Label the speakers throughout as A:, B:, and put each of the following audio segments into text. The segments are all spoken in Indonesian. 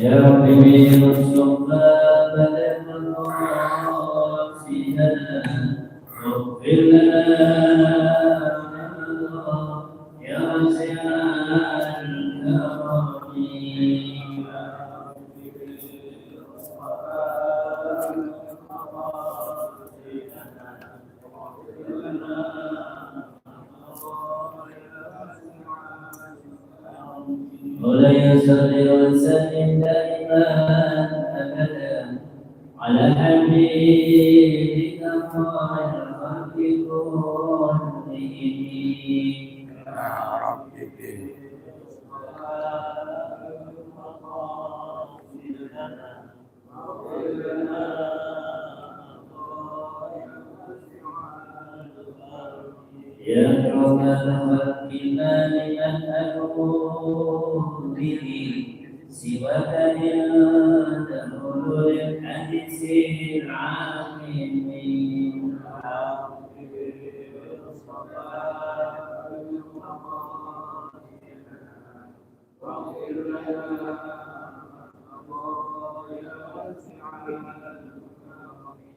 A: يا ربي بالصفا بلغ مقاصدنا واغفر لنا يا واسع الكرم مولاي صل وسلم دائما ابدا على حبيبك خير الخلق كلهم
B: يا ربي
A: يا أكرم الخلق ما لمن ألوم به سواك عند حلول الحديث العالمين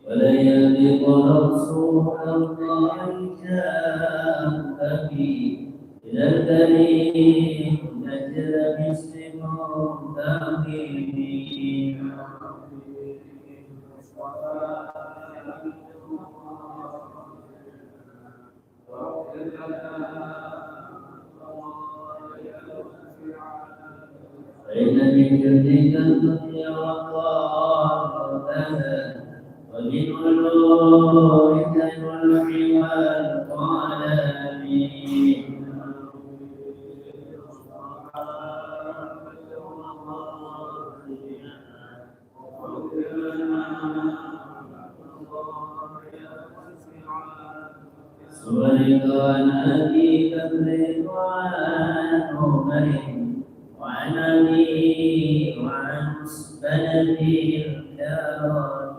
A: ولا يليق رسول الله كافي إلى الكريم نجد مسلم تقيم فإن من جدك الدنيا وقارتها ومن علومك الوحي والقلم سبحانك وناديك بالرضوان عمر وعن علي وعن بلد الكرم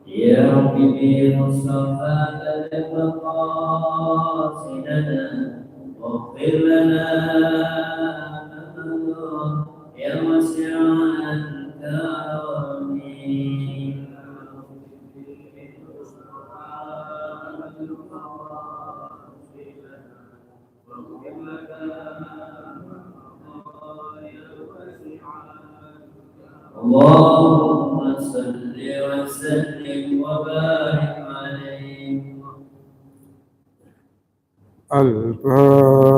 A: يا ربي بمصطفاك مقاصدنا واغفر لنا يا واسع الكرم اللهم صل وسلم وبارك عليه.
B: الفاتحة.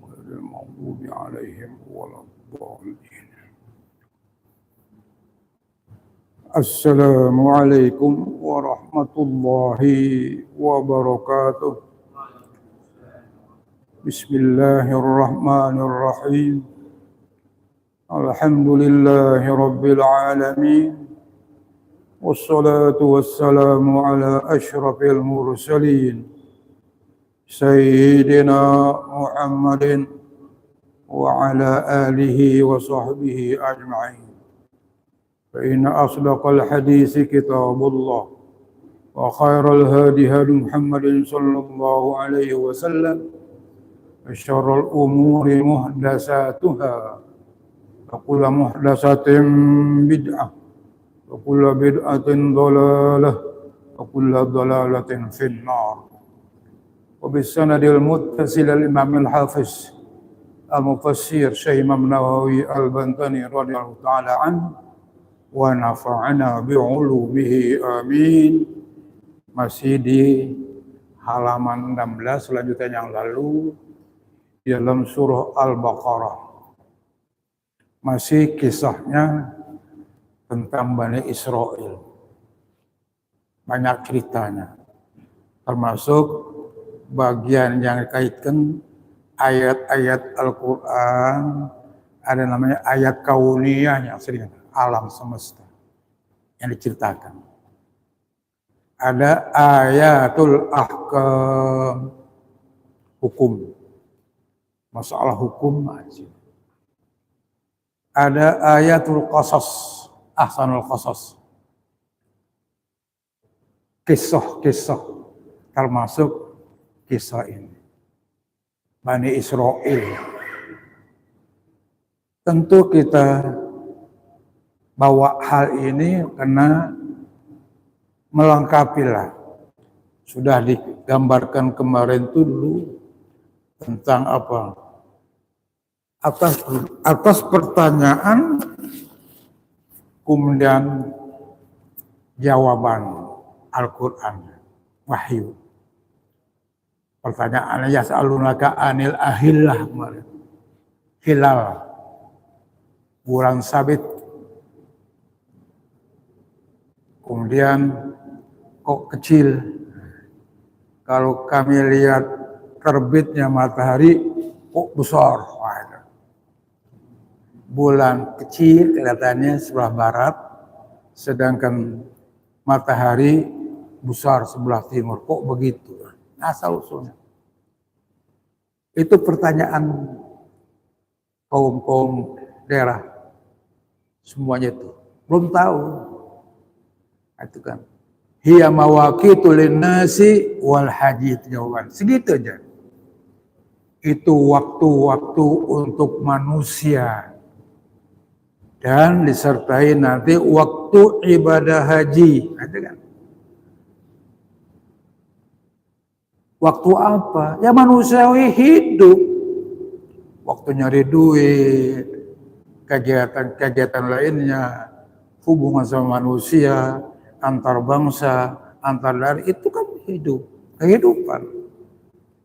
B: غير المغضوب عليهم ولا الضالين. السلام عليكم ورحمة الله وبركاته. بسم الله الرحمن الرحيم. الحمد لله رب العالمين والصلاة والسلام على أشرف المرسلين سيدنا محمد وعلى آله وصحبه أجمعين. فإن أصدق الحديث كتاب الله وخير الهادي هدي محمد صلى الله عليه وسلم وشر الأمور محدثاتها وكل محدثة بدعة وكل بدعة ضلالة وكل ضلالة في النار. وبالسند المتصل الإمام الحافظ المفسر شيخ إمام نووي البنطاني رضي الله تعالى عنه ونفعنا بعلومه آمين. Masih di halaman 16 selanjutnya yang lalu dalam surah Al-Baqarah. Masih kisahnya tentang Bani Israel. Banyak ceritanya. Termasuk bagian yang dikaitkan ayat-ayat Al-Quran. Ada namanya ayat kauniyah yang sering alam semesta yang diceritakan. Ada ayatul ahkam, hukum. Masalah hukum aja. ada ayatul qasas, ahsanul qasas. Kisah-kisah termasuk kisah ini. Bani Israel. Tentu kita bawa hal ini karena melengkapilah. Sudah digambarkan kemarin itu dulu tentang apa? Atas pertanyaan kemudian jawaban Al-Quran, wahyu. Pertanyaannya yas'alunaka anil ahillah kemarin. Hilal, bulan sabit. Kemudian kok kecil. Kalau kami lihat terbitnya matahari, kok besar. Bulan kecil kelihatannya sebelah barat, sedangkan matahari besar sebelah timur. Kok begitu? Asal usulnya. Itu pertanyaan kaum daerah. Semuanya itu. Belum tahu. Itu kan. Hiya mawaqitu linnasi wal haji, jawaban. Segitu aja. Itu waktu-waktu untuk manusia. Dan disertai nanti waktu ibadah haji. Ada kan? Waktu apa? Ya manusiawi hidup. Waktu nyari duit, kegiatan-kegiatan lainnya, hubungan sama manusia, antar bangsa, antar daerah, itu kan hidup, kehidupan.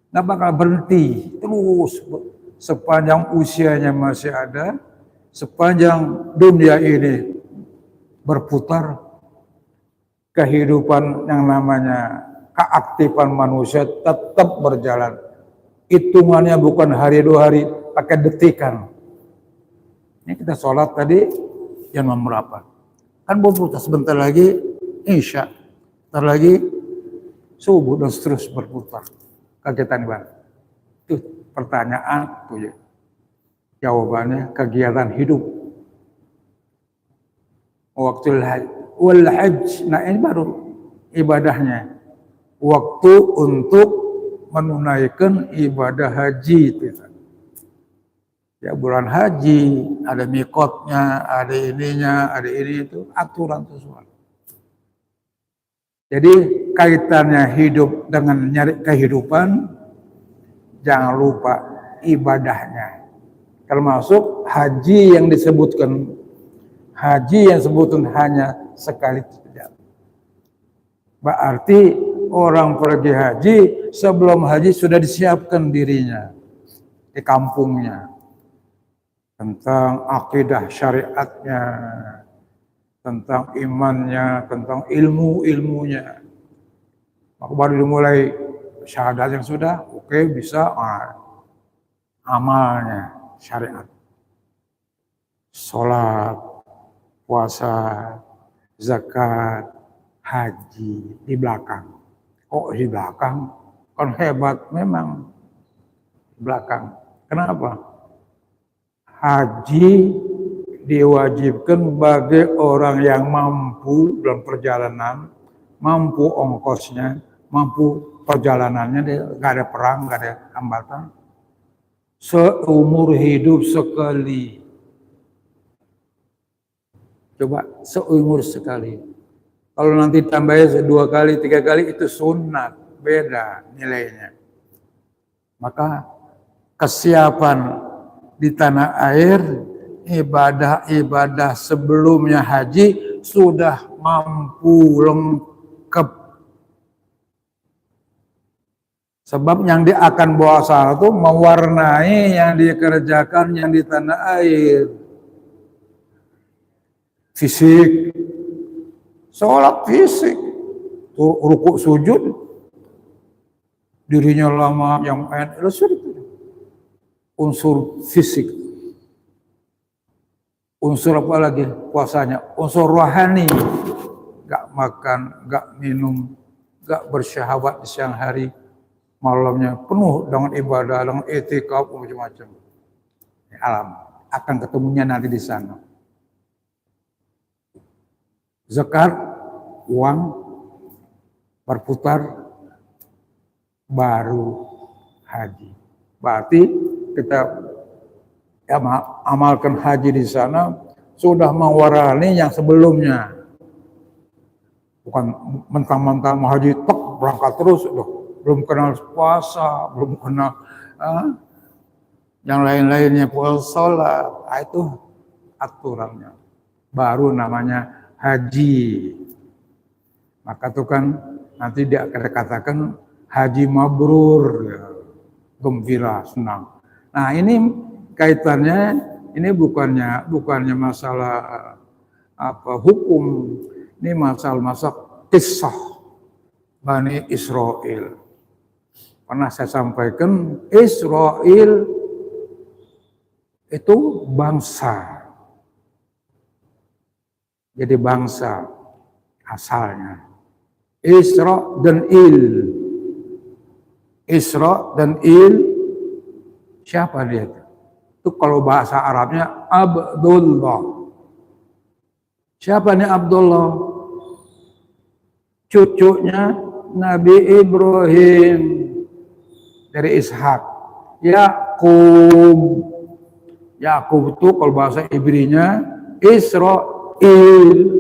B: Nggak bakal berhenti, terus sepanjang usianya masih ada, sepanjang dunia ini berputar, kehidupan yang namanya keaktifan manusia tetap berjalan. Hitungannya bukan hari 2 hari, pakai detikan. Ini kita sholat tadi jam berapa? Kan berputar sebentar lagi Isya, sebentar lagi subuh dan terus berputar. Kegiatan ibadah. Itu pertanyaan tuh ya. Jawabannya kegiatan hidup. Waktu wal hajj, nah ini baru ibadahnya. Waktu untuk menunaikan ibadah haji itu. Ya bulan haji, ada mikotnya, ada ininya, ada ini itu, aturan sesuatu. Jadi kaitannya hidup dengan nyari kehidupan, jangan lupa ibadahnya. Termasuk haji yang disebutkan. Haji yang disebutkan hanya sekali tidak. Berarti orang pergi haji, sebelum haji sudah disiapkan dirinya di kampungnya. Tentang akidah syariatnya, tentang imannya, tentang ilmu-ilmunya. Maka baru dimulai syahadat yang sudah, oke, bisa amalnya, syariat. Sholat, puasa, zakat, haji di belakang. Kok di belakang? Kan hebat memang di belakang. Kenapa? Haji diwajibkan bagi orang yang mampu dalam perjalanan, mampu ongkosnya, mampu perjalanannya, nggak ada perang, nggak ada hambatan. Seumur hidup sekali. Coba seumur sekali. Kalau nanti tambahnya 2 kali, 3 kali itu sunat, beda nilainya. Maka kesiapan di tanah air, ibadah-ibadah sebelumnya haji sudah mampu lengkap. Sebab yang dia akan bawa sana itu mewarnai yang dikerjakan yang di tanah air. Fisik, sholat fisik, rukuk sujud, dirinya lama yang sudah. Unsur fisik. Unsur apa lagi puasanya? Unsur rohani. Gak makan, gak minum, gak bersyahwat di siang hari. Malamnya penuh dengan ibadah, dengan etikaf, macam-macam. Alam. akan ketemunya nanti di sana. Zakat, uang, berputar, baru haji. Berarti kita amalkan haji di sana sudah mewarani yang sebelumnya. Bukan mentang-mentang mau haji tek berangkat terus, belum kenal puasa, belum kenal yang lain-lainnya puasa, sholat, itu aturannya. Baru namanya haji. Maka itu kan nanti dia akan dikatakan haji mabrur, ya. Gembira, senang. Nah ini kaitannya, ini bukannya masalah hukum, ini masalah kisah Bani Israel. Pernah saya sampaikan, Israel itu bangsa. Jadi bangsa asalnya. Isra dan Il. Isra dan Il, siapa dia? Itu kalau bahasa Arabnya Abdullah. Siapa nih Abdullah? Cucunya Nabi Ibrahim dari Ishak. Yakub itu kalau bahasa Ibrinya Israil.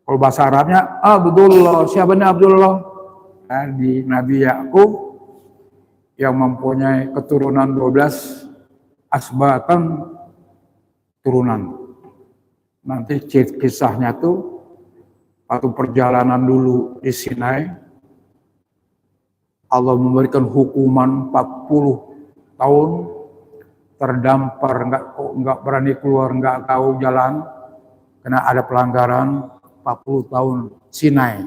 B: Kalau bahasa Arabnya Abdullah. Siapa nih Abdullah? Di Nabi Yakub yang mempunyai keturunan 12 asbatan turunan. Nanti kisahnya tuh waktu perjalanan dulu di Sinai, Allah memberikan hukuman 40 tahun terdampar, nggak berani keluar, nggak tahu jalan karena ada pelanggaran. 40 tahun Sinai,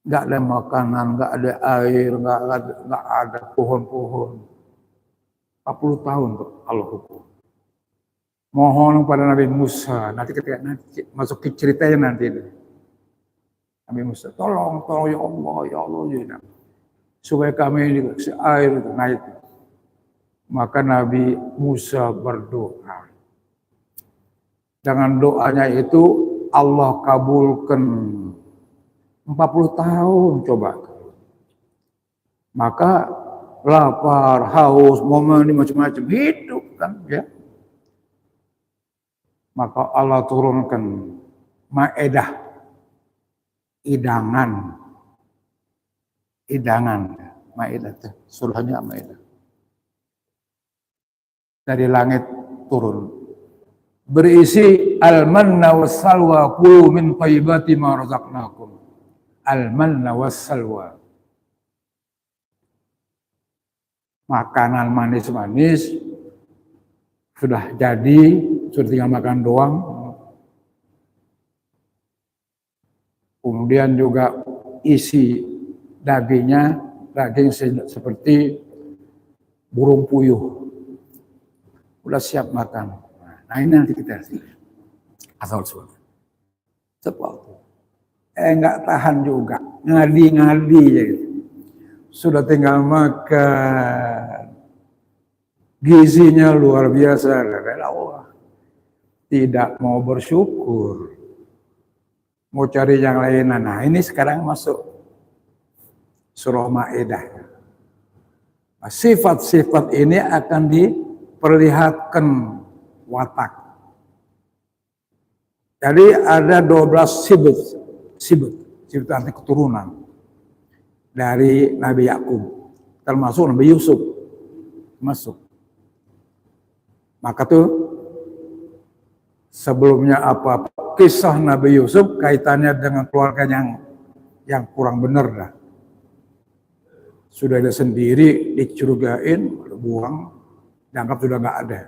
B: nggak ada makanan, nggak ada air, nggak ada pohon-pohon. 40 tahun tuh Allah hukum. Mohon pada Nabi Musa, nanti masuk ke ceritanya nanti. Nabi Musa, tolong ya Allah, supaya kami dikasih air itu naik. Maka Nabi Musa berdoa. Dengan doanya itu Allah kabulkan 40 tahun coba. Maka lapar, haus, momen ini macam-macam hidup kan ya. Maka Allah turunkan Ma'idah, hidangan, Ma'idah, surahnya Ma'idah. Dari langit turun. Berisi al-manna was-salwa, kulu min thayyibati ma razaqnakum. Al-manna was-salwa. Makanan manis-manis sudah jadi, sudah tinggal makan doang. Kemudian juga isi dagingnya, daging seperti burung puyuh. Udah siap makan. Nah ini nanti kita asal usul. Seperti nggak tahan juga, ngadi gitu. Sudah tinggal makan, gizinya luar biasa. Tidak mau bersyukur, mau cari yang lain. Nah ini sekarang masuk surah Ma'idah. Nah, sifat-sifat ini akan diperlihatkan watak. Jadi ada 12 sifat arti keturunan dari Nabi Yakub, termasuk Nabi Yusuf masuk. Maka tuh sebelumnya apa kisah Nabi Yusuf kaitannya dengan keluarga yang kurang benar dah. Sudah ada sendiri dicurigain, buang, dianggap sudah nggak ada.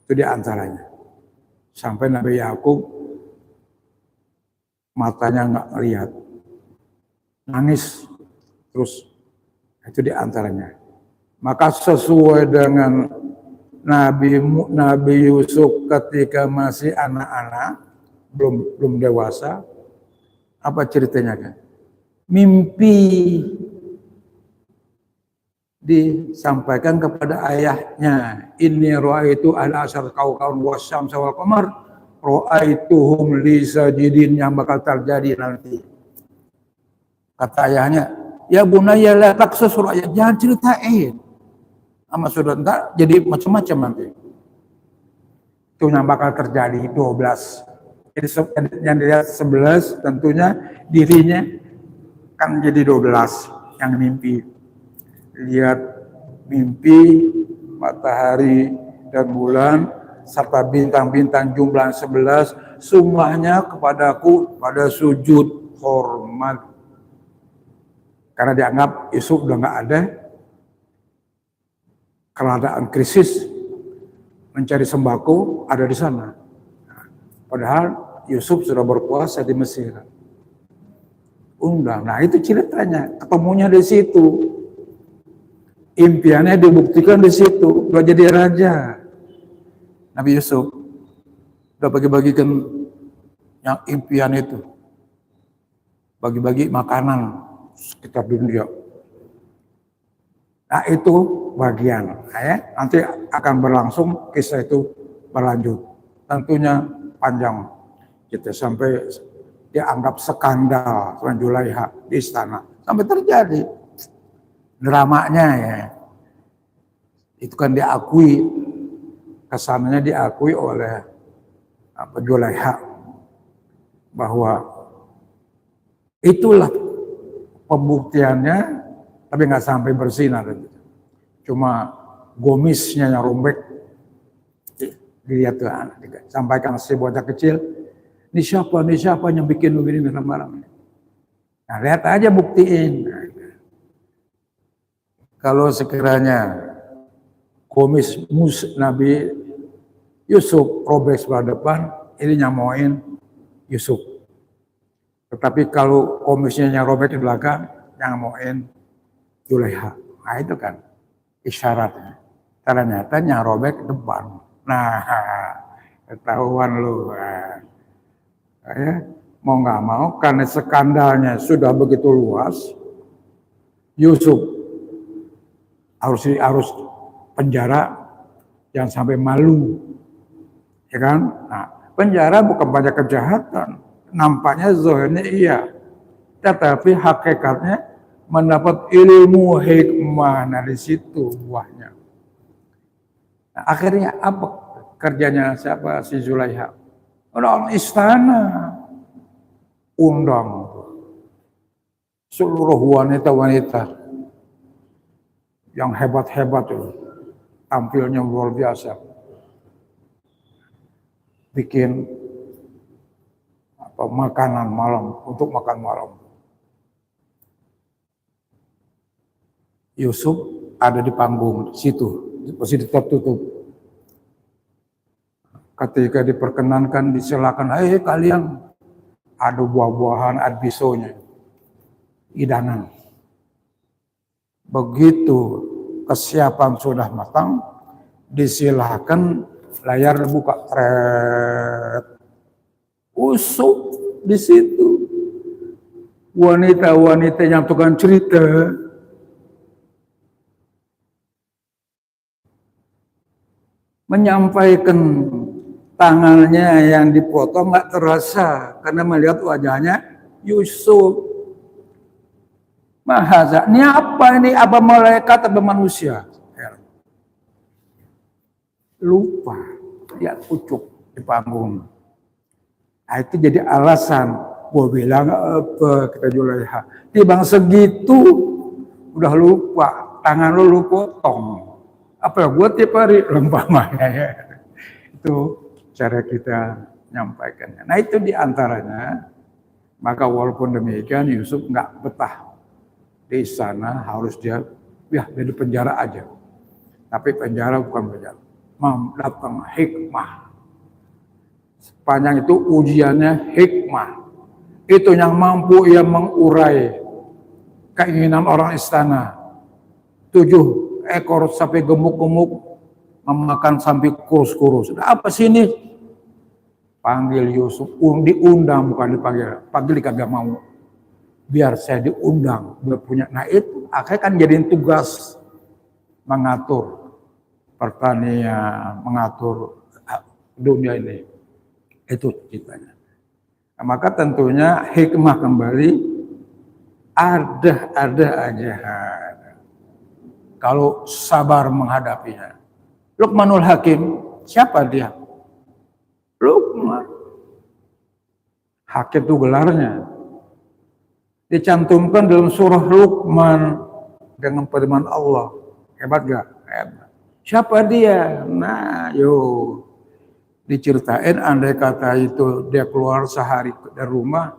B: Itu di antaranya. Sampai Nabi Yakub matanya nggak lihat, nangis terus. Itu di antaranya. Maka sesuai dengan Nabi Yusuf ketika masih anak-anak, belum dewasa, apa ceritanya kan? Mimpi disampaikan kepada ayahnya, inni ra'aitu al-asyar kaukabun wasyamsa wal qamar ra'aituhum li sajidin, yang bakal terjadi nanti. Kata ayahnya, ya bunayya la taqsus ru'ya, jangan ceritain sama saudara, entar jadi macam-macam nanti. Itu yang bakal terjadi 12. Jadi yang dilihat 11 tentunya dirinya kan jadi 12 yang mimpi. Lihat mimpi matahari dan bulan serta bintang-bintang jumlah 11 semuanya kepadaku pada sujud hormat, karena dianggap Yusuf udah nggak ada, keadaan krisis, mencari sembako ada di sana, padahal Yusuf sudah berkuasa di Mesir. Undang, nah itu ceritanya, ketemunya di situ. Impiannya dibuktikan di situ, udah jadi raja. Nabi Yusuf udah bagi-bagikan yang impian itu, bagi-bagi makanan sekitar dunia. Nah itu bagian, nanti akan berlangsung, kisah itu berlanjut. Tentunya panjang, kita sampai dianggap skandal Tuan Julaiha di istana, sampai terjadi. Dramanya ya, itu kan diakui, kesannya diakui oleh Julaiha bahwa itulah pembuktiannya, tapi nggak sampai bersinar gitu. Cuma gomisnya yang robek, dilihat tuh, sampaikan si bocah kecil, ini siapa yang bikin begini malam-malam. Nah lihat aja, buktiin. Kalau sekiranya komis Nabi Yusuf robek sebelah depan, ini nyamoin Yusuf. Tetapi kalau komisnya yang robek di belakang, nyamoin Julaiha. Nah itu kan isyaratnya. Ternyata yang robek depan. Nah, ketahuan lu. Mau nggak mau, karena skandalnya sudah begitu luas, Yusuf harus penjara, jangan sampai malu, ya kan? Nah, penjara bukan banyak kejahatan, nampaknya zahirnya iya, tetapi hakikatnya mendapat ilmu hikmah. Nah di situ buahnya. Nah, akhirnya apa kerjanya siapa si Zulaiha? Orang istana undang seluruh wanita-wanita yang hebat-hebat itu, tampilnya luar biasa, bikin makanan malam untuk makan malam. Yusuf ada di panggung situ, masih tertutup. Ketika diperkenankan, disilakan, kalian ada buah-buahan, ada bisonya, hidangan. Begitu kesiapan sudah matang, disilahkan, layar dibuka, usuk di situ wanita-wanita yang tukang cerita, menyampaikan tangannya yang dipotong nggak terasa karena melihat wajahnya Yusuf. Mahaza, ini apa ini? Apa malaikat atau manusia? Lupa, lihat pucuk di panggung. Nah, itu jadi alasan, gua bilang apa, kita Julaiha, timbang segitu udah lupa, tangan lu potong. Apa ya, gua tiap hari lempamanya ya. Itu cara kita nyampaikannya. Nah itu diantaranya. Maka walaupun demikian Yusuf nggak betah di sana, harus dia di penjara aja. Tapi penjara bukan penjara, datang hikmah. Sepanjang itu ujiannya hikmah. Itu yang mampu ia mengurai keinginan orang istana. 7 ekor sapi gemuk-gemuk memakan sampai kurus-kurus. Apa sih ini? Panggil Yusuf, diundang bukan dipanggil. Panggil kagak mau. Biar saya diundang, biar punya. Nah itu akhirnya kan jadiin tugas mengatur pertanian, mengatur dunia ini. Itu ceritanya. Nah, maka tentunya hikmah kembali ada aja. Kalau sabar menghadapinya. Luqmanul Hakim, siapa dia? Luqman. Hakim itu gelarnya. Dicantumkan dalam surah Luqman dengan firman Allah. Hebat gak? Hebat. Siapa dia? Nah, diceritain andai kata itu dia keluar sehari dari rumah,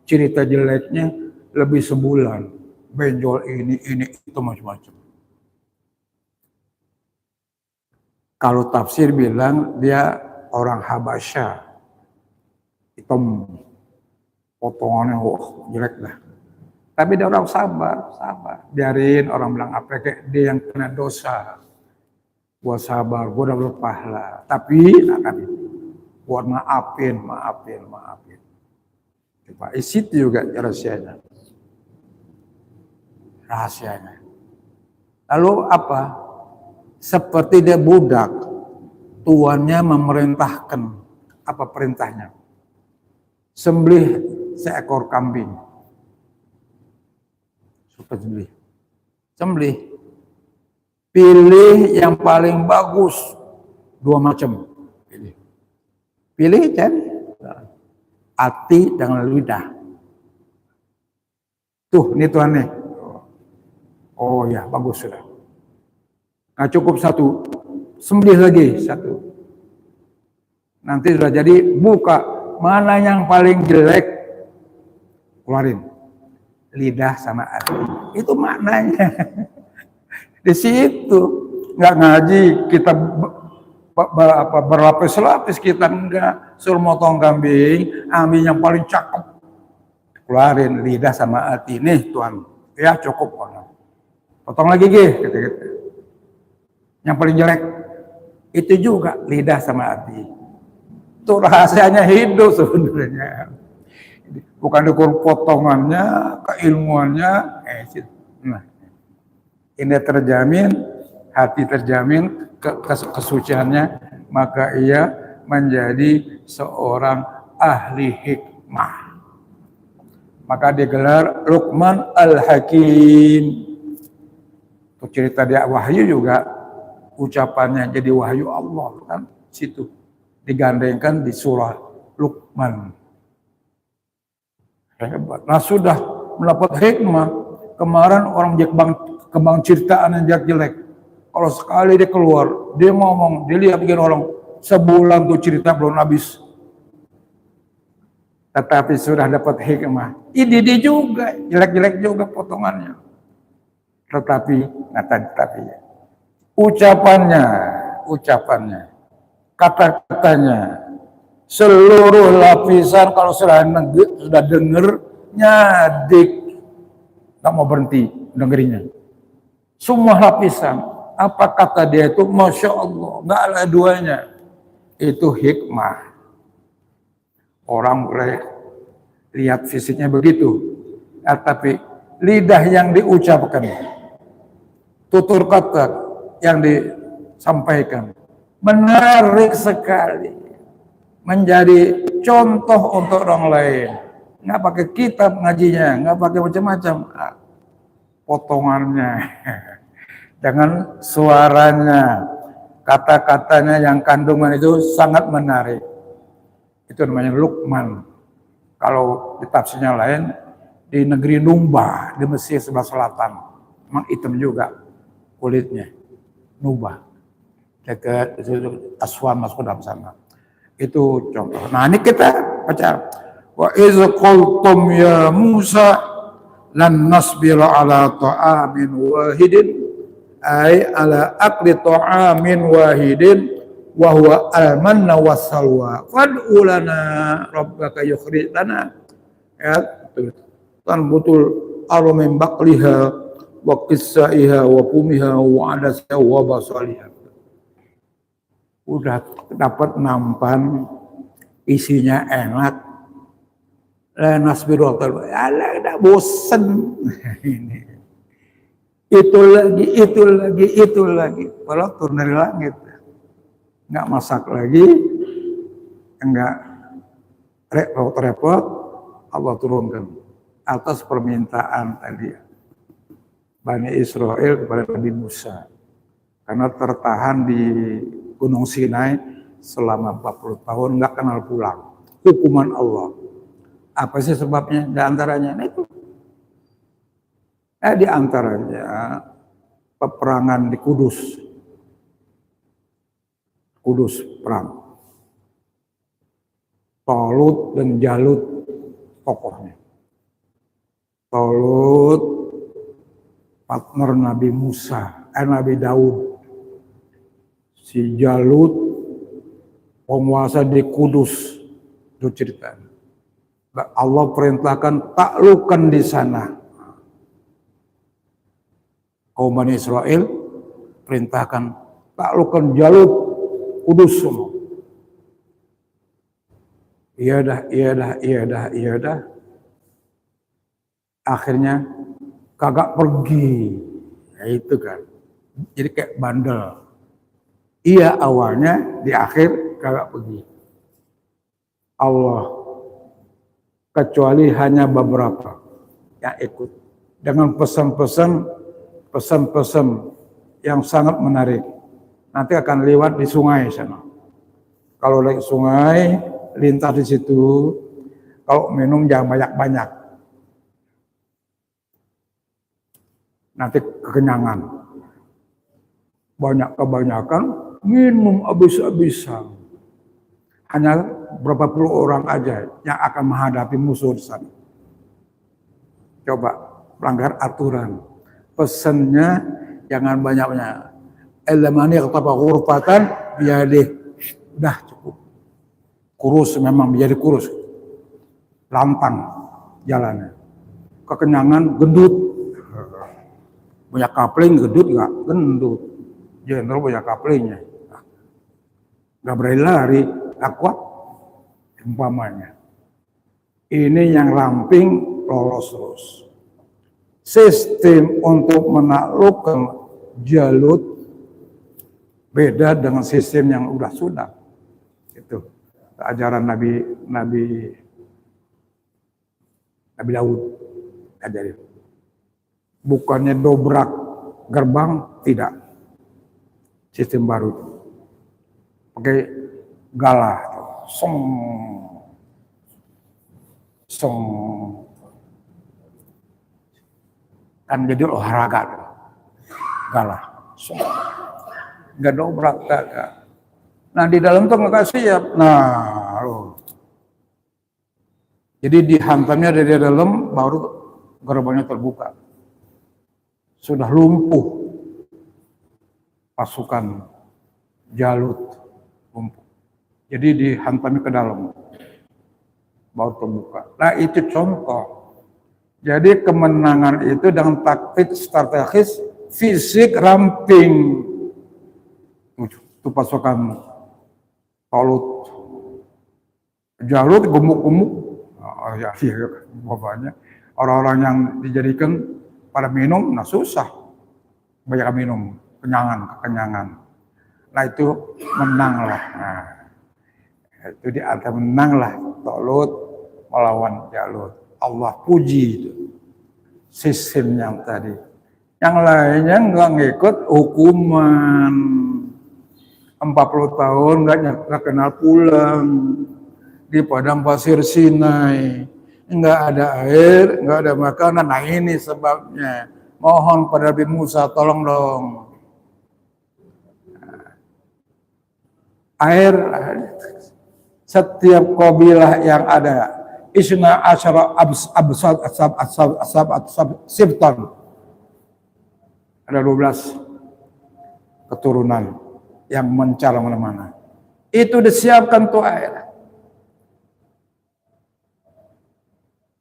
B: cerita jeleknya lebih sebulan. Benjol ini itu macam-macam. Kalau tafsir bilang dia orang Habasyah, hitam, potongannya jelek lah. Tapi dia orang sabar. Biarin orang bilang apa, kayak dia yang kena dosa. Gua sabar, gua udah berpahala. Tapi buat maafin. Coba isi juga rahasianya. Lalu apa? Seperti dia budak, tuannya memerintahkan. Apa perintahnya? Sembelih seekor kambing. Super sembelih. Pilih yang paling bagus. 2 macam. Pilih kan? Hati dengan lidah. Tuh, ini tuannya. Oh ya, bagus sudah. Nah, cukup 1. Sembelih lagi 1. Nanti sudah jadi, buka. Mana yang paling jelek? Keluarin. Lidah sama hati. Itu maknanya. Di situ. Nggak ngaji, kita berlapis-lapis, kita enggak. Suruh motong kambing, ambil yang paling cakep. Keluarin lidah sama hati. Nih tuan, ya cukup. Potong lagi gitu. Yang paling jelek itu juga lidah sama hati. Itu rahasianya hidup sebenarnya. Bukan ukur potongannya, keilmuannya. Nah, ini terjamin, hati terjamin, kesuciannya, maka ia menjadi seorang ahli hikmah. Maka digelar Luqman Al-Hakim. Itu cerita dia wahyu juga. Ucapannya jadi wahyu Allah kan situ digandengkan di surah Luqman. Hebat. Nah sudah mendapat hikmah. Kemarin orang kembang ceritaan yang jelek. Kalau sekali dia keluar, dia ngomong, dia lihat bikin orang sebulan tuh cerita belum habis. Tetapi sudah dapat hikmah. Ini juga jelek-jelek juga potongannya. Tetapi ucapannya, kata-katanya, seluruh lapisan kalau sudah dengar, nyadik, nggak mau berhenti dengerinnya. Semua lapisan, apa kata dia itu, Masya Allah, nggak ada duanya. Itu hikmah. Orang boleh lihat fisiknya begitu, tapi lidah yang diucapkan, tutur kata yang disampaikan menarik sekali, menjadi contoh untuk orang lain. Nggak pakai kitab ngajinya, nggak pakai macam-macam, potongannya, dengan suaranya, kata-katanya yang kandungan itu sangat menarik. Itu namanya Luqman. Kalau di tafsirnya lain, di negeri Numba, di Mesir sebelah selatan, memang hitam juga kulitnya. Nuba, dekat Aswan masuk ke dalam sana. Itu contoh. Nah ini kita baca. Wa iz qultum ya Musa lan nasbira ala ta'amin wahidin ay ala akli ta'amin wahidin wa huwa al-manna was-salwa fad'u lana rabbaka yukhrij lana, ya kan betul alumin baqliha wa qissaiha wa pumiha wa adasha wa basaliha. Udah dapat nampan, isinya enak. Nasbiru udah bosen. itu lagi. Kalau turun dari langit, nggak masak lagi, nggak repot-repot, Allah turunkan atas permintaan tadi Bani Israel kepada Nabi Musa. Karena tertahan di Gunung Sinai selama 40 tahun nggak kenal pulang. Hukuman Allah. Apa sih sebabnya? Di antaranya itu. Di antaranya peperangan di Kudus. Kudus perang. Tolut dan Jalut tokohnya. Tolut partner Nabi Musa, Nabi Daud. Si Jalut penguasa di Kudus. Itu cerita. Allah perintahkan taklukkan di sana. Kaum Bani Israel perintahkan taklukkan Jalut Kudus semua. Iya dah. Akhirnya kagak pergi. Ya itu kan. Jadi kayak bandel. Iya awalnya, di akhir kagak pergi. Allah kecuali hanya beberapa yang ikut dengan pesan-pesan yang sangat menarik. Nanti akan lewat di sungai sana. Kalau lewat sungai, lintas di situ. Kalau minum jangan banyak-banyak. Nanti kekenyangan. Kebanyakan minum habis-habisan. Hanya berapa puluh orang aja yang akan menghadapi musuh di sana. Coba pelanggar aturan. Pesannya jangan banyak-banyak. Elemani ketapa ghurfatan biyadih. Dah cukup. Kurus memang menjadi kurus. Lantang jalannya. Kekenyangan gendut. Banyak kapling gendut enggak? Gendut. Jenderal banyak kaplingnya. Enggak berani lari, enggak kuat. Umpamanya. Ini yang ramping lolos terus. Sistem untuk menaklukkan Jalut beda dengan sistem yang sudah. Itu ajaran Nabi Daud ajarin. Bukannya dobrak gerbang, tidak. Sistem baru itu. Pakai galah, song. Kan jadi olahraga, galah, song. Nggak dobrak, kagak. Nah di dalam tuh nggak siap. Nah, loh. Jadi dihantamnya dari dalam, baru gerbangnya terbuka. Sudah lumpuh pasukan Jalut, lumpuh. Jadi dihantamnya ke dalam, baru terbuka. Nah itu contoh. Jadi kemenangan itu dengan taktik strategis, fisik ramping. Itu pasukan Tolut, Jalut gemuk-gemuk. Bapaknya orang-orang yang dijadikan pada minum, nah susah, banyak minum, kekenyangan. Nah itu menanglah. Nah, itu di antara menanglah Tolut melawan Jalut. Allah puji itu sistem yang tadi. Yang lainnya nggak ngikut hukuman 40 tahun nggak kenal pulang di padang pasir Sinai, nggak ada air, nggak ada makanan. Nah ini sebabnya. Mohon pada Nabi Musa, tolong dong. Air setiap kabilah yang ada. Isna asyara sibtan. Ada 12 keturunan yang mencar mana-mana. Itu disiapkan tuh air.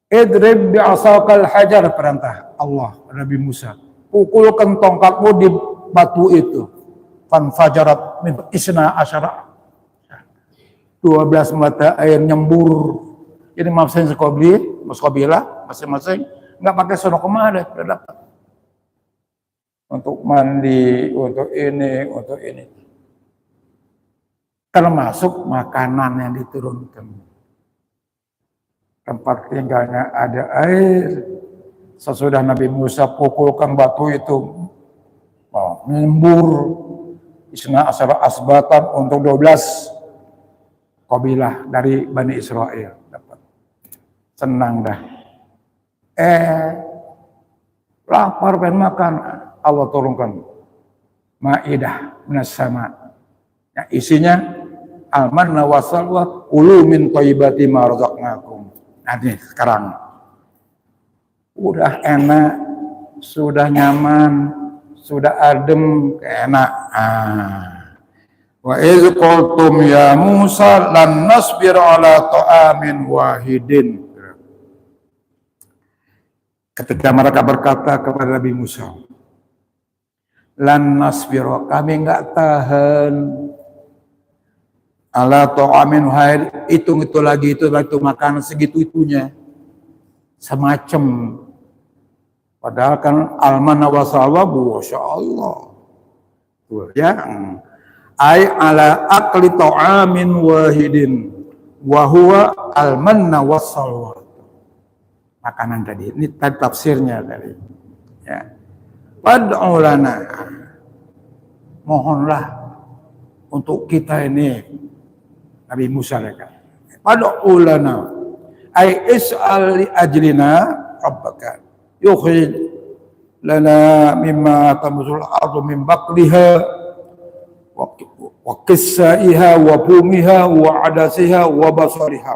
B: Idrib bi'asakal hajar, perintah Allah Nabi Musa. Pukulkan tongkatmu di batu itu. Fanfajarat min isna asyara. 12 mata air nyembur. Jadi masing-masing kabilah masing-masing nggak pakai sono kemana, udah dapat. untuk mandi, untuk ini. Termasuk makanan yang diturunkan. Tempat tinggalnya ada air. Sesudah Nabi Musa pukulkan batu itu, menyembur. Isna asara asbatan untuk 12 kabilah dari Bani Israel. Dapat. Senang dah. Lapar pengen makan. Allah turunkan Maidah minas sama. Yang isinya al-manna wassalwa kulu min thayyibati ma razaqnakum. Nah ini sekarang udah enak, sudah nyaman, sudah adem, enak. Wa iz qultum ya Musa lan nasbir ala ta'amin wahidin. Ketika mereka berkata kepada Nabi Musa, lan nasbir, kami enggak tahan ala ta'amin wahid, hitung itu lagi makan segitu itunya. Semacam padahal kan al-manna wa salwa masya Allah. Ya. Ai ala akli ta'amin wahidin wa huwa al-manna wa salwa. Makanan tadi. Ini tadi tafsirnya tadi. Ya. Wad'u lana. Mohonlah untuk kita ini Nabi Musa mereka. Wad'u lana. Ai is'al li ajlina rabbaka yukhrij lana mimma tamzul ardu min baqliha wa qissaiha wa bumiha wa adasiha wa basariha.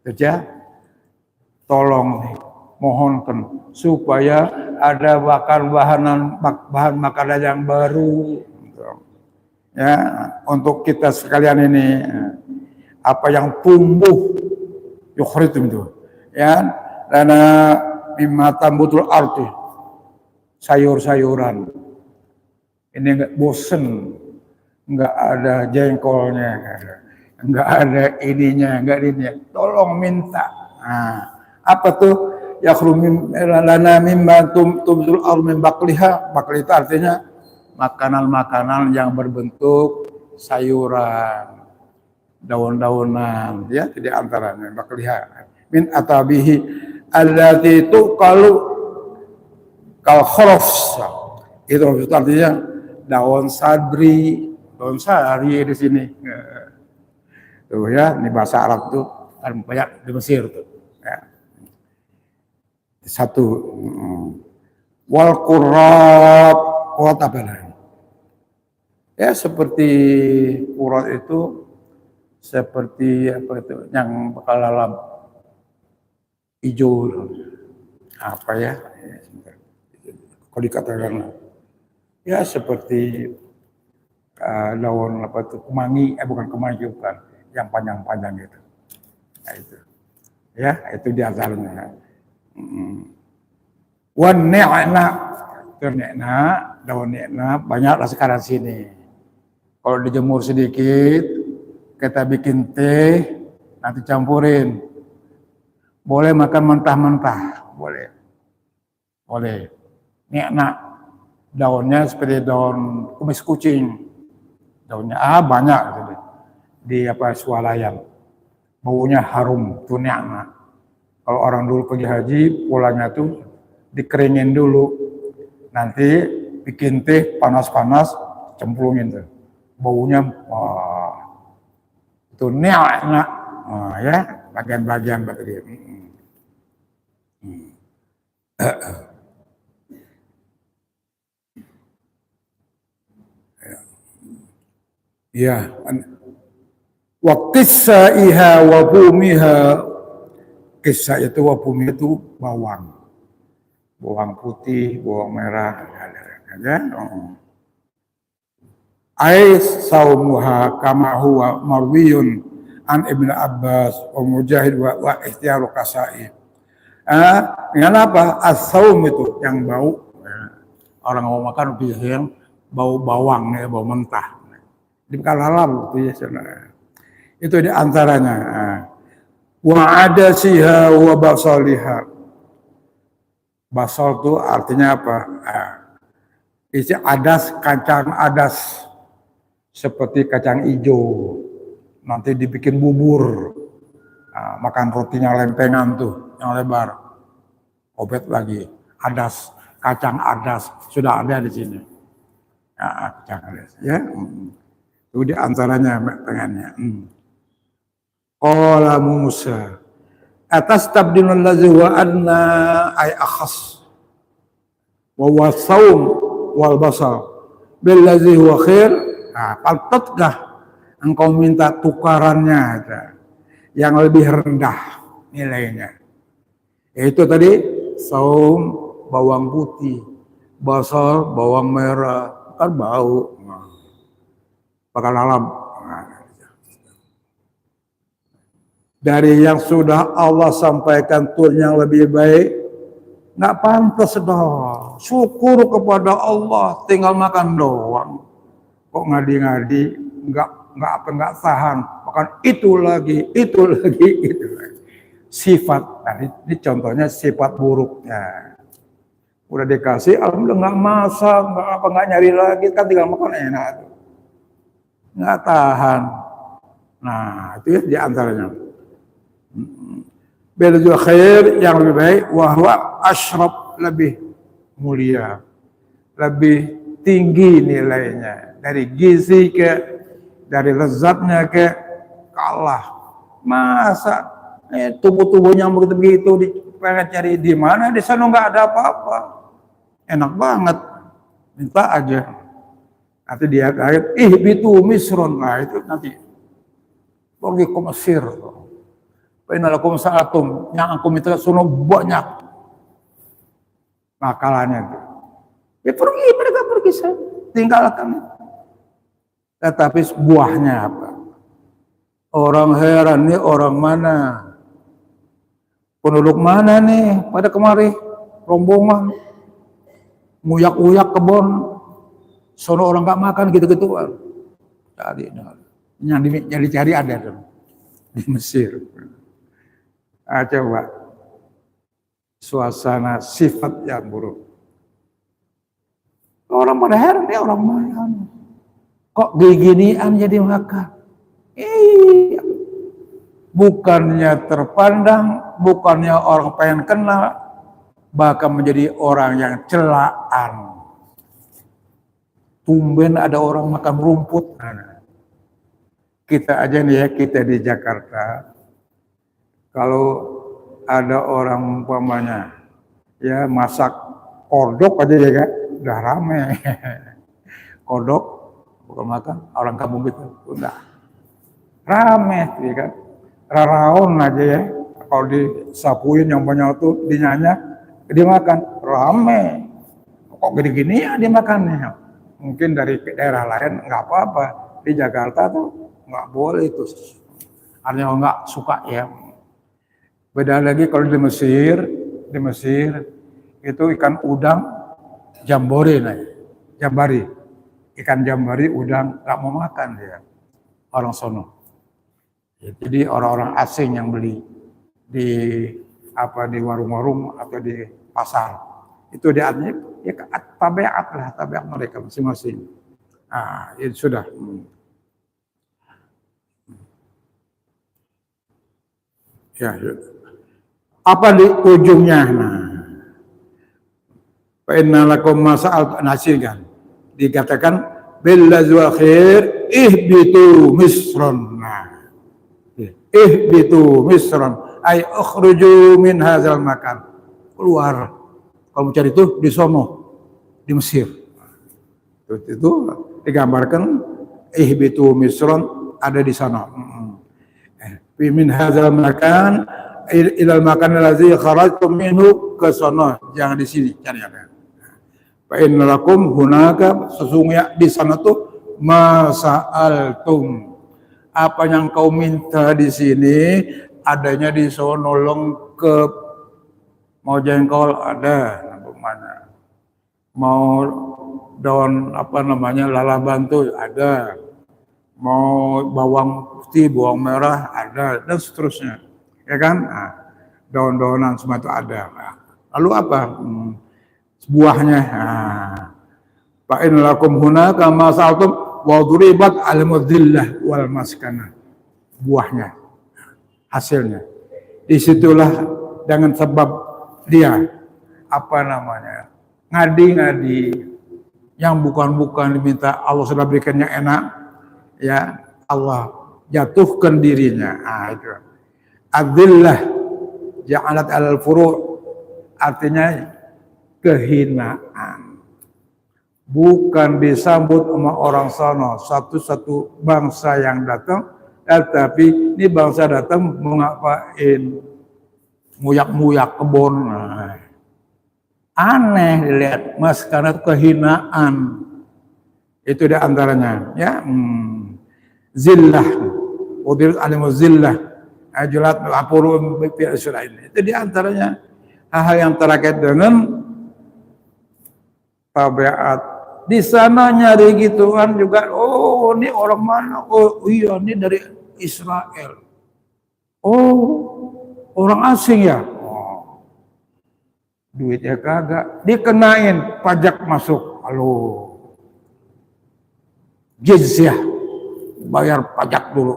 B: Kerja tolong mohonkan supaya ada bahan makanan yang baru ya untuk kita sekalian ini, apa yang tumbuh yukhritum itu ya, lana mimma tambutul ardi, sayur-sayuran. Ini enggak bosen, enggak ada jengkolnya, enggak ada ininya, enggak ininya. Tolong minta. Nah, apa tuh? Yakhrumin lana mimma tumbutul ardi min baqliha. Baqli itu artinya makanan-makanan yang berbentuk sayuran, daun-daunan, ya, di antaranya bakliha min atabihi allati tuqalu kal khurafs. Itu artinya daun sadri, daun sari di sini. Tuh ya, ini bahasa Arab tuh kan banyak di Mesir tuh. Ya. Satu wal qurrat, qurrat apa lagi? Ya seperti qurrat itu seperti apa itu yang bakal dalam hijau apa ya, kalau dikatakan ya seperti daun apa itu kemangi, bukan kemangi, bukan yang panjang-panjang gitu. Nah, itu ya itu di antaranya. Wan ni'na, daun ni'na banyaklah sekarang sini. Kalau dijemur sedikit, kita bikin teh, nanti campurin. Boleh makan mentah-mentah, boleh. Boleh. Ni'na, daunnya seperti daun kumis kucing. Daunnya banyak gitu. Di swalayan. Baunya harum, itu ni'na. Kalau orang dulu pergi haji, pulangnya tuh dikeringin dulu. Nanti bikin teh panas-panas, cemplungin tuh. Baunya itu ni'na, ya, bagian-bagian baterai. Ya, wa qissaiha wa bumiha. Kisah itu wa bumi itu bawang. Bawang putih, bawang merah, ya. Ais saumuha kama huwa marwiyun an Ibnu Abbas wa Mujahid wa ikhtiyaru kasai. Dengan apa? As-saum itu yang bau. Orang mau makan biasanya bau bawang ya, bau mentah. Di kalalam itu ya sebenarnya. Itu di antaranya. Wa adasiha wa basaliha. Basal itu artinya apa? isi adas, kacang adas seperti kacang hijau, nanti dibikin bubur. Nah, makan rotinya lempengan tuh yang lebar, obet lagi, adas, kacang adas sudah ada di sini. Nah, kacang adas, ya. Itu di antaranya pengennya. Qala Musa, atas tabdilul ladzi wa adna ay akhas wa wasaum wal basal bil ladzi huwa khair. Nah, pantatkah engkau minta tukarannya yang lebih rendah nilainya? Yaitu tadi saum bawang putih, basal bawang merah, kan bau, bakal alam. Dari yang sudah Allah sampaikan tur yang lebih baik, nggak pantas dong. Syukur kepada Allah, tinggal makan doang. Kok ngadi-ngadi, nggak tahan, makan itu lagi. Sifat, nah ini contohnya sifat buruknya. Udah dikasih, alhamdulillah nggak masak, nggak nyari lagi, kan tinggal makan enak. Nggak tahan. Nah itu ya diantaranya. Bil khair yang lebih baik, wahwa asyraf lebih mulia, lebih tinggi nilainya dari gizi dari lezatnya kalah. Masa tubuh-tubuhnya begitu pengen cari di mana, di sana nggak ada apa-apa, enak banget, minta aja. Nanti dia ayat ihbitu misron, nah itu nanti pergi ke Mesir. Penalakum sa'atum, yang aku minta suruh banyak makalannya itu. Ya pergi, mereka pergi saja, tinggalkan. Tetapi buahnya apa? Orang heran nih, orang mana? Penduduk mana nih pada kemari? Rombongan, nguyak-uyak kebon, sono orang nggak makan gitu-gituan. Yang dicari ada di Mesir. Coba suasana sifat yang buruk. Orang pada heran nih, orang mana? Kok beginian jadi makan? Bukannya terpandang, bukannya orang pengen kenal, bahkan menjadi orang yang celaan. Tumben ada orang makan rumput. Kita aja nih ya, kita di Jakarta, kalau ada orang umpamanya ya masak kodok aja ya kan, udah rame. Kodok bukan makan orang kampung gitu, udah rame ya kan. Raraon aja ya, kalau disapuin yang banyak tuh dinyanyi, dia makan rame. Kok gini-gini ya dia makannya. Mungkin dari daerah lain nggak apa-apa, di Jakarta tuh nggak boleh itu. Artinya nggak suka ya. Beda lagi kalau di Mesir itu ikan udang jambore, jambari, ikan jambari udang nggak mau makan dia orang sono. Jadi orang-orang asing yang beli di warung-warung atau di pasar itu dia ya tabiat mereka masing-masing. Ah itu sudah. Ya. Apa di ujungnya? Fa inna lakum masa'al nasigan. Dikatakan billazi wa khair ihbitu misran. Ihbitu misran ay ukhruju min hadzal makan. Keluar. Kamu cari itu di sono, di Mesir. Itu digambarkan ihbitu misran ada di sana. Min hadzal makan ilal makan allazi kharajtum minhu ke sono, jangan di sini cari ada. Fa innakum hunaka, sesungguhnya di sana tuh masa'altum, apa yang kau minta di sini adanya di sono lengkap. Mau jengkol ada, mana? Mau daun lalaban tuh ada. Mau bawang putih, bawang merah ada, dan seterusnya. Ya kan, daun-daunan semua itu ada. Lalu apa? Buahnya, Fa in lakum hunaka ma sa'altum wa duribat al-mudhillah wal maskana. Buahnya, hasilnya. Disitulah dengan sebab dia apa namanya ngadi-ngadi yang bukan-bukan diminta Allah sudah berikannya enak, ya Allah jatuhkan dirinya. Itu adzillah ja'alat al-furu' artinya kehinaan, bukan disambut sama orang sono satu-satu bangsa yang datang, tetapi ini bangsa datang mau ngapain, muyak-muyak kebun. Aneh dilihat, mas, karena kehinaan itu di antaranya, ya. Zillah, udir alimu zillah, ajulat apuru surah ini. Itu di antaranya hal-hal yang terkait dengan tabiat. Di sana nyari gituan juga. Oh, ini orang mana? Oh, iya, ini dari Israel. Oh, orang asing ya. Oh, duitnya kagak, dikenain pajak masuk. Halo, jizyah, bayar pajak dulu,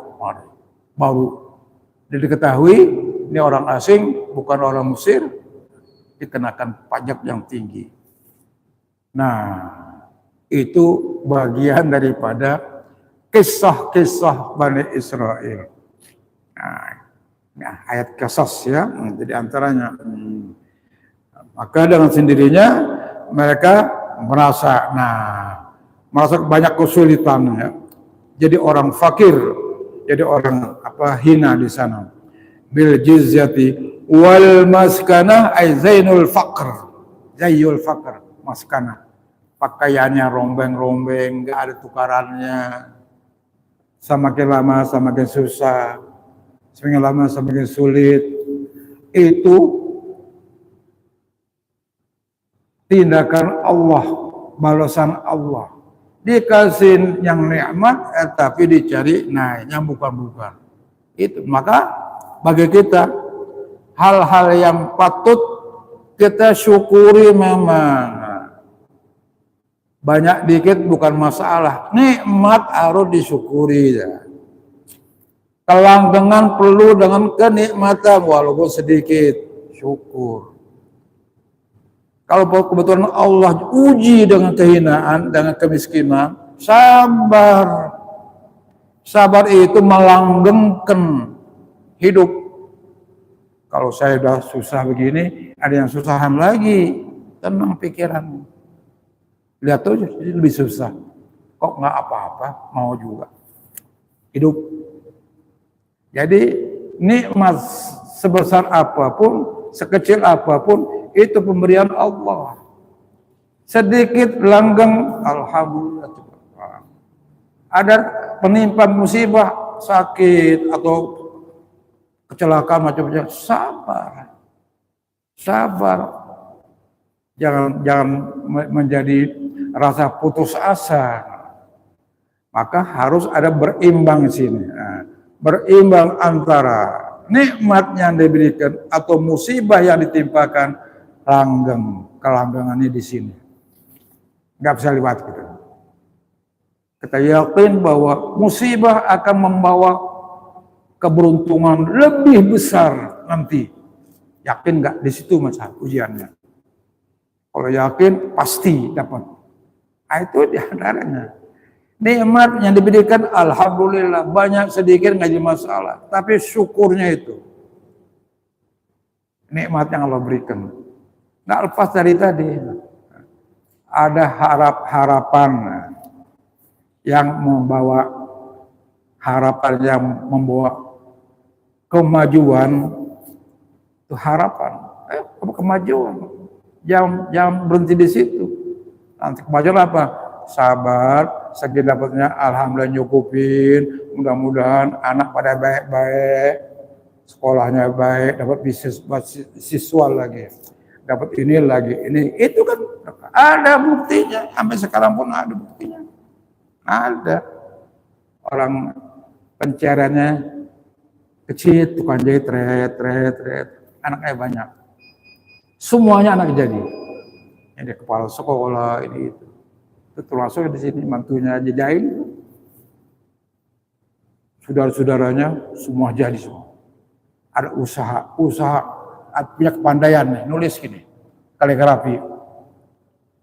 B: baru diketahui ini orang asing, bukan orang Mesir, dikenakan pajak yang tinggi. Nah, itu bagian daripada kisah-kisah Bani Israel. Nah, ayat Qasas ya, jadi antaranya. Maka dengan sendirinya mereka merasa banyak kesulitan ya. Jadi orang fakir, jadi orang hina di sana. Bil jizyati wal maskanah ay zainul faqr. Zayul faqr, maskanah. Pakaiannya rombeng-rombeng, enggak ada tukarannya. Semakin lama semakin susah. Semakin lama semakin sulit. Itu tindakan Allah, balasan Allah. Dikasih yang nikmat, tapi dicari yang bukan-bukan. Itu maka bagi kita hal-hal yang patut kita syukuri memang. Banyak dikit bukan masalah. Nikmat harus disyukuri ya. Kelanggengan perlu dengan kenikmatan walaupun sedikit, syukur. Kalau kebetulan Allah uji dengan kehinaan, dengan kemiskinan, sabar. Sabar itu melanggengkan hidup. Kalau saya sudah susah begini, ada yang susahan lagi, tenang pikiran. Lihat tuh lebih susah. Kok nggak apa-apa, mau juga. Hidup. Jadi nikmat sebesar apapun, sekecil apapun, itu pemberian Allah. Sedikit langgeng, alhamdulillah. Ada penimpa musibah, sakit atau kecelakaan macam-macam, sabar. Sabar. Jangan menjadi rasa putus asa. Maka harus ada berimbang di sini. Berimbang antara nikmat yang diberikan atau musibah yang ditimpakan, kelanggengannya di sini. Nggak bisa lewat gitu. Kita yakin bahwa musibah akan membawa keberuntungan lebih besar nanti. Yakin nggak? Di situ masalah ujiannya. Kalau yakin pasti dapat. Itu di antaranya. Nikmat yang diberikan alhamdulillah, banyak sedikit nggak jadi masalah. Tapi syukurnya itu. Nikmat yang Allah berikan. Nggak lepas dari tadi. Ada harapan yang membawa kemajuan. Itu harapan. Kemajuan. Jangan berhenti di situ. Nanti kemajuan apa? Sabar, segi dapatnya alhamdulillah nyukupin, mudah-mudahan anak pada baik-baik, sekolahnya baik, dapat siswa lagi, dapat ini lagi, ini itu kan ada buktinya, sampai sekarang pun ada buktinya. Ada orang pencariannya kecil, tukang jahit, anaknya banyak, semuanya anak jadi, ini kepala sekolah, ini itu. Itu termasuk di sini mantunya Jain. Saudara-saudaranya semua jadi semua. Ada usaha punya kepandaian nih, nulis gini, kaligrafi.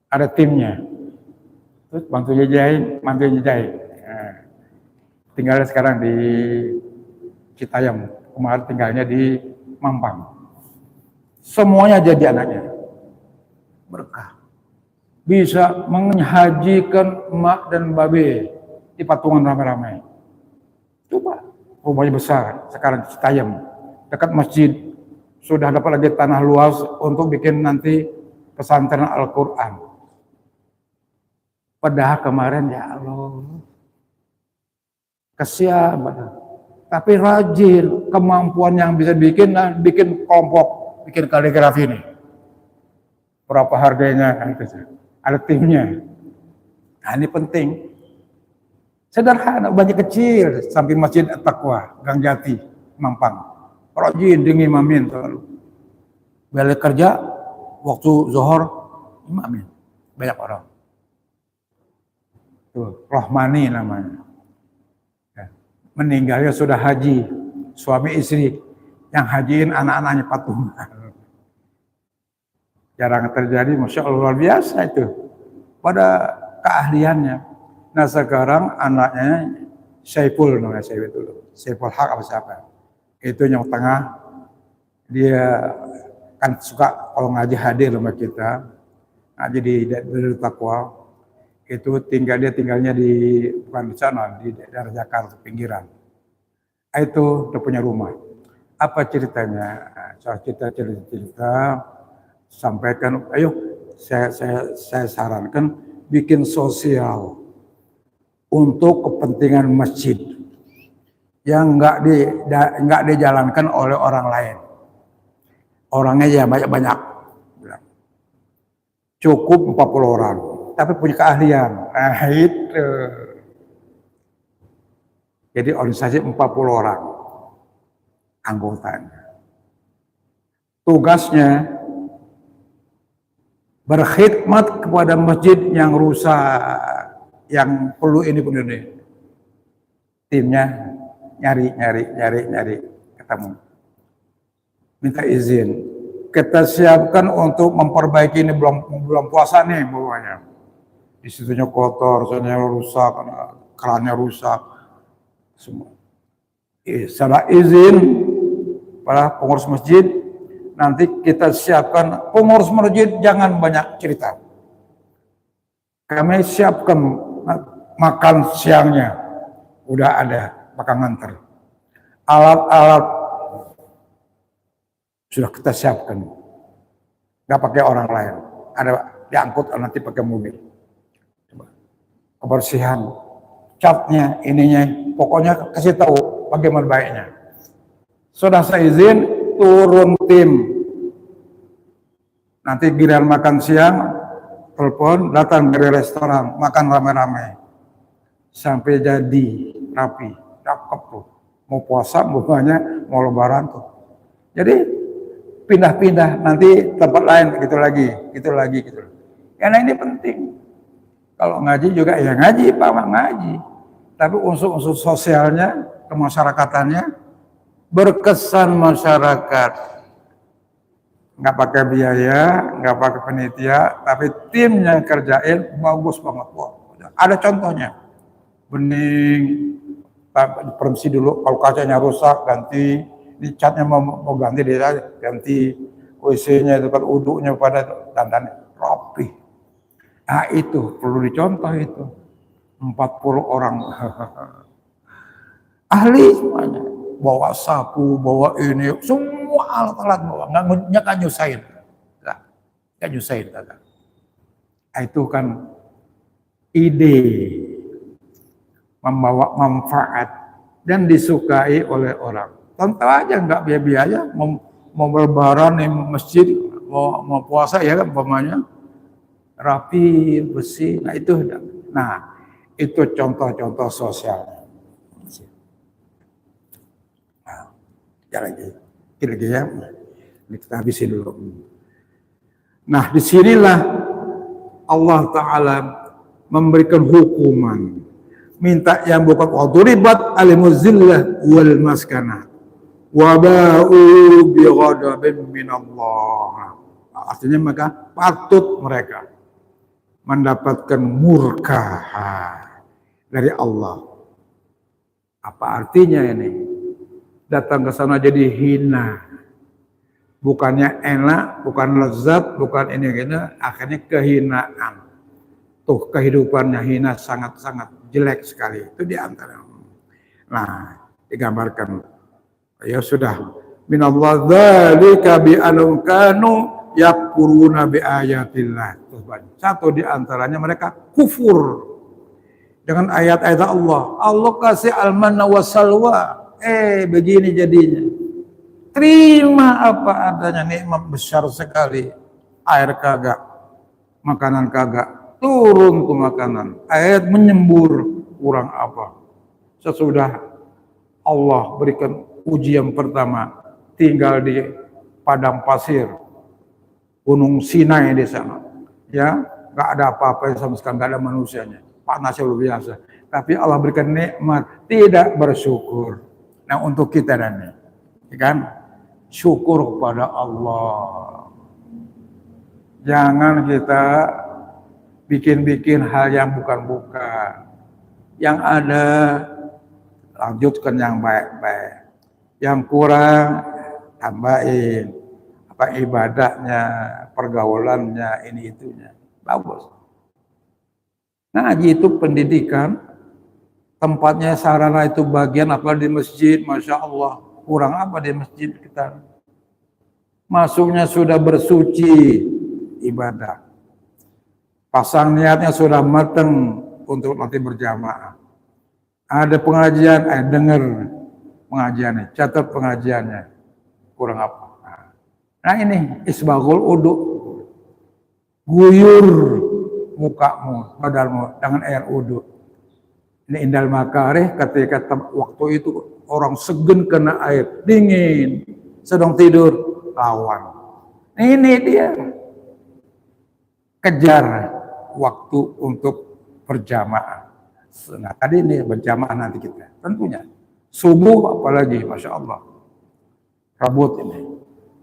B: Ada timnya. Terus mantunya Jain. Nah, tinggalnya sekarang di Citayam. Kemarin tinggalnya di Mampang. Semuanya jadi anaknya. Berkah. Bisa menghajikan emak dan babe di patungan ramai-ramai. Coba, rumahnya besar, sekarang Citayam, dekat masjid. Sudah dapat lagi tanah luas untuk bikin nanti pesantren Al-Quran. Padahal kemarin ya Allah, kesian. Tapi rajin, kemampuan yang bisa bikin kelompok, bikin kaligrafi ini. Berapa harganya? Ada timnya. Nah ini penting. Sederhana, banyak kecil, samping Masjid At-Taqwa, Gang Jati, Mampang. Rajin, ngimamin selalu. Balik kerja, waktu zuhur, imamin. Banyak orang. Tuh, Rohmani namanya. Ya. Meninggalnya sudah haji, suami istri, yang hajiin anak-anaknya patungan. Jarang terjadi, Masya Allah, luar biasa itu. Pada keahliannya. Nah sekarang anaknya Saiful namanya, Saiful Haq apa siapa? Itu yang tengah, dia kan suka kalau ngaji hadir sama kita, ngaji di Taqwa. Itu tinggalnya di bukan di sana, di daerah Jakarta pinggiran. Itu udah punya rumah. Apa ceritanya? Soal cerita sampaikan. Ayo, saya sarankan bikin sosial untuk kepentingan masjid yang nggak dijalankan oleh orang lain. Orangnya ya banyak. Cukup 40 orang, tapi punya keahlian. Nah itu. Jadi organisasi 40 orang anggotanya. Tugasnya berkhidmat kepada masjid yang rusak, yang perlu ini. Timnya nyari ketemu, minta izin, kita siapkan untuk memperbaiki ini, belum puasa nih bawahnya, di situnya kotor, soalnya rusak, kerannya rusak semua. Setelah izin para pengurus masjid, nanti kita siapkan. Pengurus masjid jangan banyak cerita, kami siapkan makan siangnya, udah ada, bakal nganter. Alat-alat sudah kita siapkan, nggak pakai orang lain, ada diangkut nanti pakai mobil. Kebersihan, catnya, ininya, pokoknya kasih tahu bagaimana baiknya. Sudah saya izin, turun tim. Nanti giliran makan siang, telepon, datang dari restoran, makan rame-rame. Sampai jadi rapi, cakep tuh. Mau puasa, mau lebaran tuh. Jadi pindah-pindah, nanti tempat lain, gitu lagi. Karena ini penting. Kalau ngaji juga ya ngaji, Pak ngaji. Tapi unsur-unsur sosialnya, kemasyarakatannya, berkesan masyarakat. Nggak pakai biaya, nggak pakai penitia, tapi tim yang kerjain bagus banget. Wah, ada contohnya. Bening, permisi dulu, kalau kacanya rusak ganti, ini catnya mau ganti, dia ganti, WC-nya itu kan uduknya pada dandan rapi. Nah itu perlu dicontoh itu. 40 orang ahli semuanya, bawa sapu, bawa ini, semua alat-alat bawa, nggak nyusahin, nggak nyusahin. Nah, itu kan ide membawa manfaat dan disukai oleh orang. Contoh aja nggak biaya, mau berlebaran di masjid, mau puasa ya kan, umpamanya rapi, bersih. Nah itu contoh-contoh sosial. Nah, lagi ya, kita habisin dulu. Nah disinilah Allah Ta'ala memberikan hukuman. Minta yang bukan waduribat alimuzillah wal maskanah. Waba'u bi ghadabin minallah. Artinya maka patut mereka mendapatkan murka dari Allah. Apa artinya ini? Datang ke sana jadi hina. Bukannya enak, bukan lezat, bukan ini, akhirnya kehinaan. Tuh kehidupannya hina, sangat-sangat jelek sekali. Itu diantara. Nah, digambarkan. Ya sudah. Minallah dzalika bi annahum kanu yakfuruna bi ayatillah. Satu diantaranya mereka kufur dengan ayat-ayat Allah. Allah kasih al-manna wa salwa. Begini jadinya. Terima apa adanya, nikmat besar sekali. Air kagak, makanan kagak. Turun ke makanan, ayat menyembur, kurang apa. Sesudah Allah berikan ujian pertama, tinggal di padang pasir, Gunung Sinai di sana, ya, nggak ada apa-apa sama sekali, nggak ada manusianya, panasnya luar biasa. Tapi Allah berikan nikmat, tidak bersyukur. Nah untuk kita dan kan, syukur kepada Allah. Jangan kita bikin-bikin hal yang bukan-bukan. Yang ada, lanjutkan yang baik-baik. Yang kurang, tambahin. Apa ibadahnya, pergaulannya, ini itunya. Bagus. Ngaji itu pendidikan. Tempatnya sarana itu bagian apa di masjid, Masya Allah. Kurang apa di masjid kita? Masuknya sudah bersuci, ibadah. Pasang niatnya sudah matang untuk nanti berjamaah. Ada pengajian, dengar pengajiannya, catat pengajiannya. Kurang apa? Nah ini isbaghul wudu. Guyur mukamu, badanmu dengan air wudu. Ini indal makarih ketika waktu itu orang segen kena air, dingin, sedang tidur, lawan. Ini dia. Kejar waktu untuk berjamaah. Nah tadi ini berjamaah nanti kita. Tentunya. Subuh apalagi, Masya Allah. Rabut ini.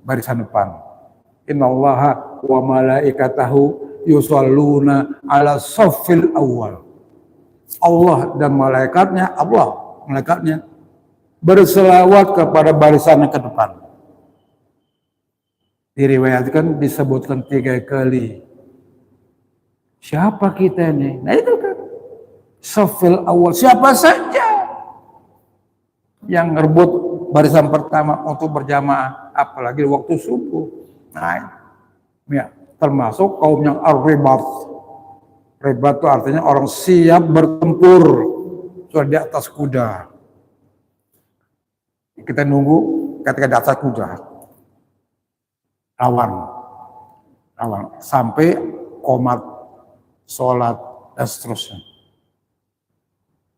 B: Barisan depan. Innallaha wa malaikatahu yusalluna ala saffil awal. Allah dan malaikatnya berselawat kepada barisan yang ke depan. Diriwayatkan disebutkan 3 kali. Siapa kita ini? Nah itu kan. Saffil awal. Siapa saja yang ngerebut barisan pertama untuk berjamaah. Apalagi waktu subuh. Nah ya, termasuk kaum yang ar-ribat. Ribat itu artinya orang siap bertempur. Sudah di atas kuda. Kita nunggu ketika di atas kuda. Lawan. Sampai komat. Sholat dan seterusnya.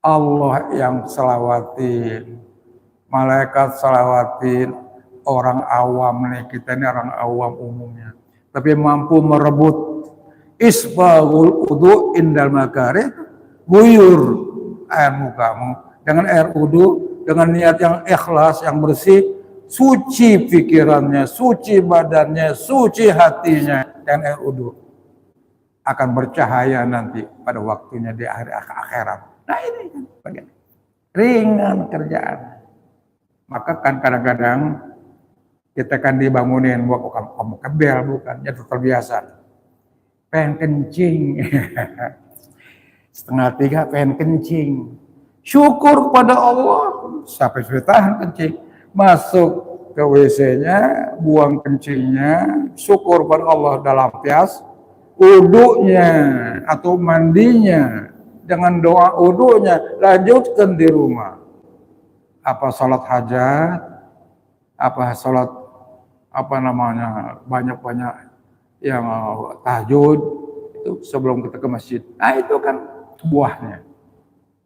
B: Allah yang selawatin, malaikat selawatin, orang awam nih, kita ini orang awam umumnya. Tapi mampu merebut isbaghul wudu indal makarih, guyur air mukamu dengan air wudu, dengan niat yang ikhlas, yang bersih, suci pikirannya, suci badannya, suci hatinya dengan air wudu. Akan bercahaya nanti pada waktunya di akhirat. Nah ini kan bagian ringan kerjaan. Maka kan kadang-kadang kita kan dibangunin, kamu kebel bukan, ya terbiasa. Pengen kencing, 2:30 pengen kencing. Syukur pada Allah, sampai sudah tahan kencing. Masuk ke WC-nya, buang kencingnya, syukur pada Allah dalam pias. Wudunya atau mandinya dengan doa wudunya lanjutkan di rumah. Apa salat hajat, apa salat banyak-banyak yang tahajud itu sebelum kita ke masjid. Nah itu kan buahnya.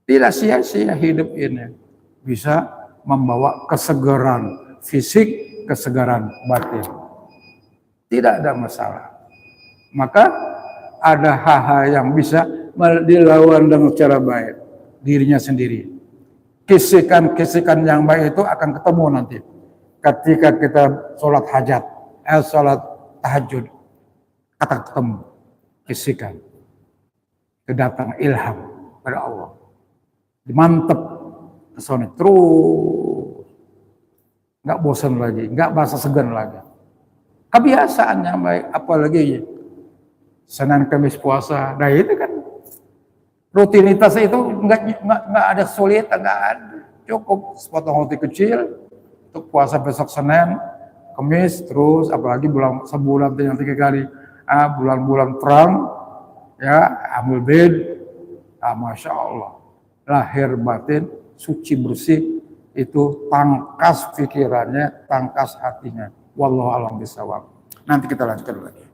B: Tidak sia-sia hidup ini. Bisa membawa kesegaran fisik, kesegaran batin. Tidak ada masalah. Maka ada hal-hal yang bisa dilawan dengan cara baik dirinya sendiri. Kisikan yang baik itu akan ketemu nanti ketika kita sholat hajat, sholat tahajud, akan ketemu kisikan, kedatangan ilham pada Allah, mantep kesana terus, nggak bosan lagi, nggak bahasa segan lagi, kebiasaan yang baik, apalagi Senin Kamis puasa, nah itu kan rutinitas itu nggak ada sulit, nggak ada, cukup sepotong roti kecil untuk puasa besok Senin, Kamis, terus apalagi sebulan yang 3 kali, bulan-bulan perang, ya amul bid, masya Allah, lahir batin suci bersih, itu tangkas pikirannya, tangkas hatinya. Wallahu a'lam bishawab. Nanti kita lanjutkan lagi.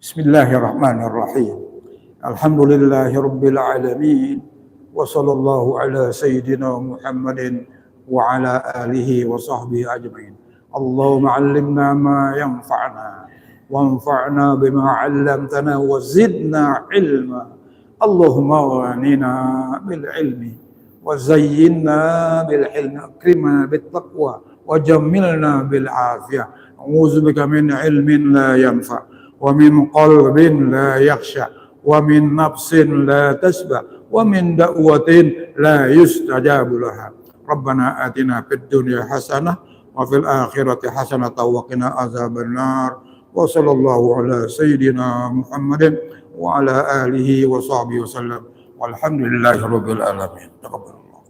B: Bismillahirrahmanirrahim. Alhamdulillahirabbil alamin. Wa sallallahu ala sayyidina Muhammadin wa ala alihi wa sahbihi ajma'in. Allahumma 'allimna ma yanfa'una wanfa'na bima 'allamtana wa zidna 'ilma. Allahumma ghanina bil 'ilmi wa zayyinna bil 'ilmi, akrimna bit taqwa wa jammilna bil 'afiyah. A'udzubika min 'ilmin la yanfa' wa min qalbin la yakhsha wa min nafsin la tasba wa min da'watin la yustajabu laha. Rabbana atina fid dunya hasanah wa fil akhirati hasanah wa qina azabannar. Wa sallallahu ala sayyidina Muhammadin wa ala alihi wa sahbihi wasallam. Walhamdulillahi rabbil alamin. Taqabbalallah.